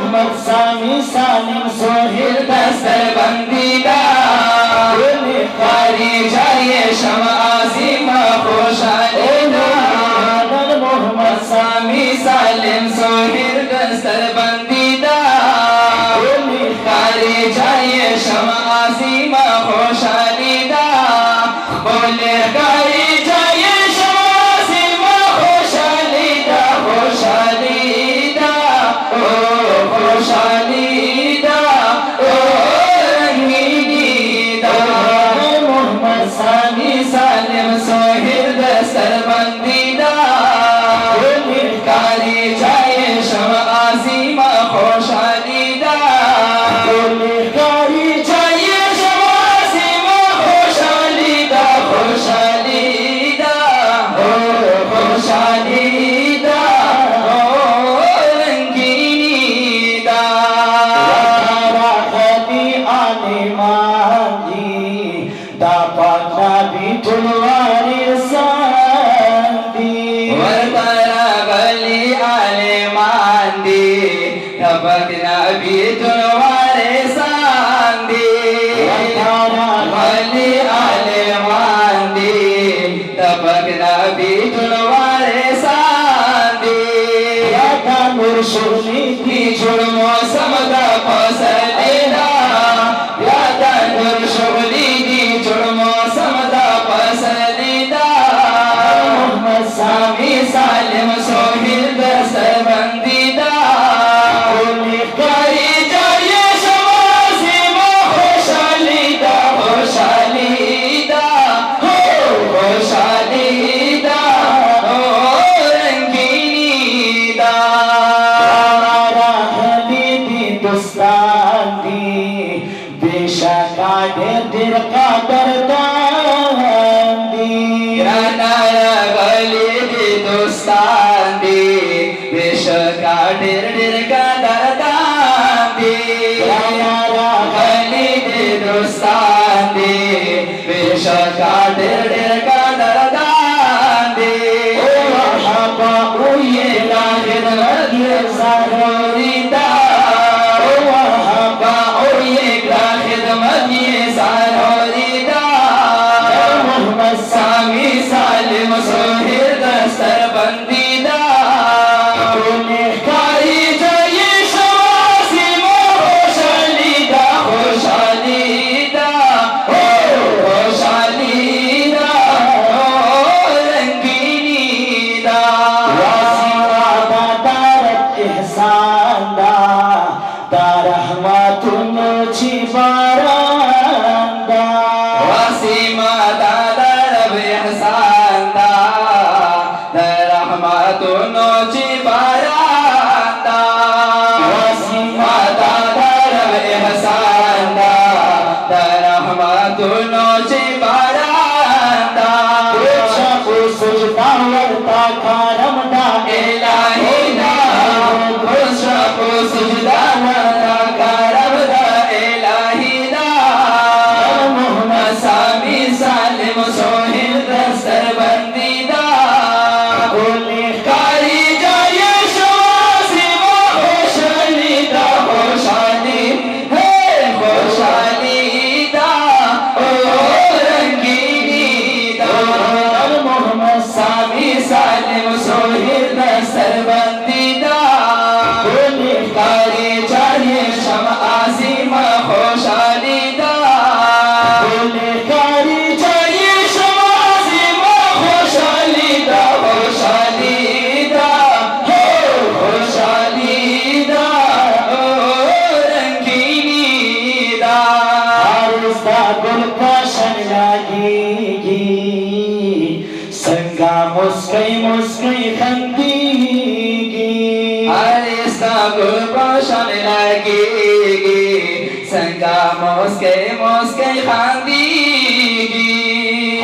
मोहम्मद सामी सालिम सोहेल दस्तर बंदीदा कारी जाइए शमा आज़िमा खुशालीदा मोहम्मद सामी सालिम सोहेल दस्तर बंदीदा कारी जाइए शमा आज़िमा खुशालीदा बोले कारी जाइए शमा आज़िमा खुशालीदा खुशालीदा ओ खुशालीदा ओ रंगीनीदा मोहम्मद सामी सालिम सोहेल दस्तर बंदीदा कारी जाइए शमा आज़िमा खुशालीदा कारी जाइए शमा आज़िमा खुशालीदा खुशालीदा ओ खुशालीदा ओ रंगीनीदा राहती आलिमांदी दापत नबी तुलवारी सांदी वरतारा गली आलिमांदी दापत नबी तुलवारी सांदी वरतारा गली आलिमांदी दापत नबी तुलवारी सांदी यादा मुर्शुनी थी जुर्मो समदा फसलेदा यादा मुर्शुनी थी जुर्मो समदा फसलेदा मोहम्मद सामी सालिम सोहेल दस्तर बंदीदा कारी जाइए शमा आज़िमा खुशालीदा खुशालीदा हो खुशालीदा ओ रंगीनीदा हबीबी दोस्तानी बेशका दिल का दर्दांदी नारा गली दी दोस्तानी बेशका दिल का दर्दांदी नारा गली दी दोस्तानी बेशका दिल का दर्दांदी ओ हबा उये लाहिर लगे ज़रूरीदा ओ हबा उये लाहिर लगे ज़रूरीदा मोहम्मद सामी सालिम सोहेल दस्तर बंदीदा कारी जाइए शमा आज़िमा खुशालीदा खुशालीदा ओ खुशालीदा ओ रंगीनीदा वासिरा दारत इहसानदा दारहमतुन छिबारंदा वासिमा दारब इहसानदा दारहमतुन छिबारंदा वासिमा दारब इहसानदा दारहमतुन छिबारंदा शब सुजदा वरता करमदा इलाहीदा शब सुजदा वरता करमदा इलाहीदा मोहम्मद सामी सालिम सोहेल दस्तर बंदीदा कारी जाइए शमा आज़िमा खुशालीदा खुशाली है खुशालीदा ओ रंगीनीदा मोहम्मद सामी सालिम सोहेल दस्तर बंदीदा कारी जाइए शमा आज़िमा खुशालीदा कारी जाइए शमा आज़िमा खुशालीदा खुशालीदा हो खुशालीदा ओ रंगीनीदा आरिस्ता गुलकशन लगेगी संगा मुस्कई मुस्कई खंदीगी आरिस्ता गुलकशन लगेगी संगा मुस्कई मुस्कई खंदीगी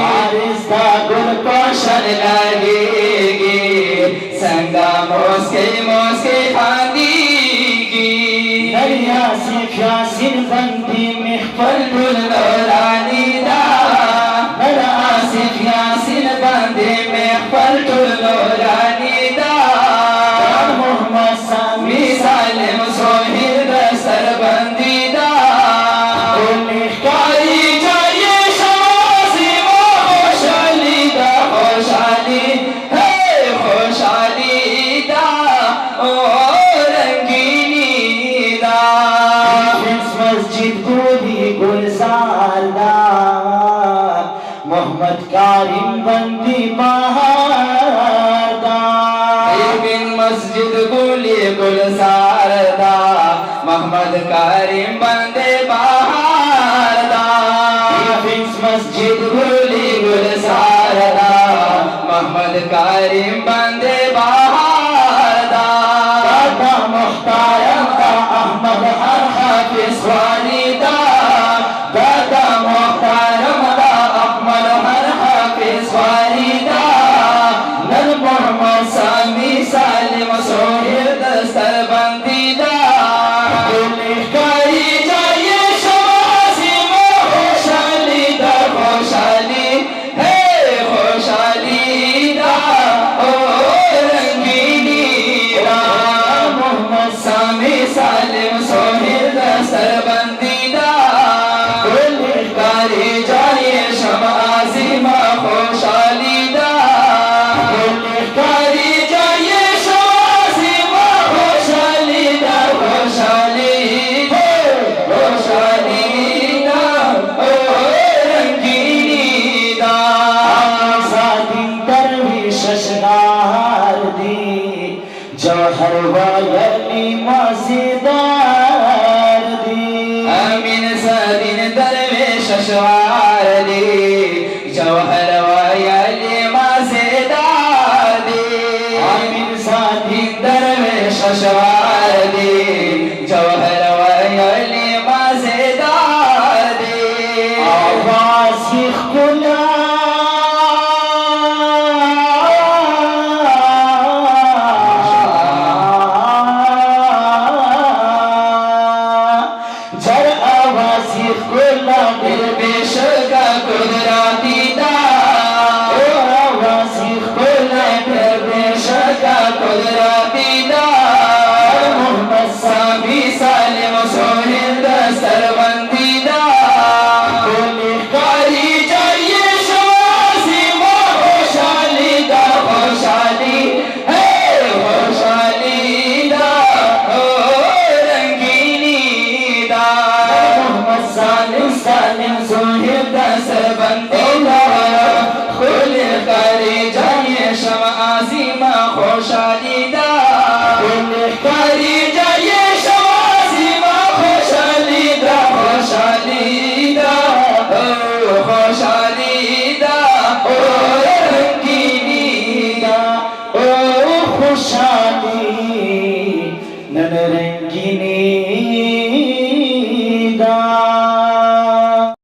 आरिस्ता गुलकशन लगेगी संगा मुस्कई मुस्कई खंदीगी दरिया से प्यासिन बंदी महफल गुल नौरानीदा दरिया से प्यासिन बंदी महफल गुल नौरानीदा मोहम्मद सामी सालिम सोहेल अहमद कारिम बंदे बहार दा मस्जिद गुली गुलजार दा मोहम्मद कारिम बंदे बहार दा दादा मुख्तारम दा अहमद हर हाफिज वालिदा दादा मुख्तारम दा अहमद हर हाफिज वालिदा नर मोहम्मद सामी सालिम सोहिर दस्तर बंदीदा जौहर वाली मज़ेदार दी अमीन सदीन दरवेश अशवार दी जौहर वाली मज़ेदार दी अमीन सदीन दरवेश अशवार दी जौहर वाली मज़ेदार दी आवाज़ खुला खुशाली नन रंगीनी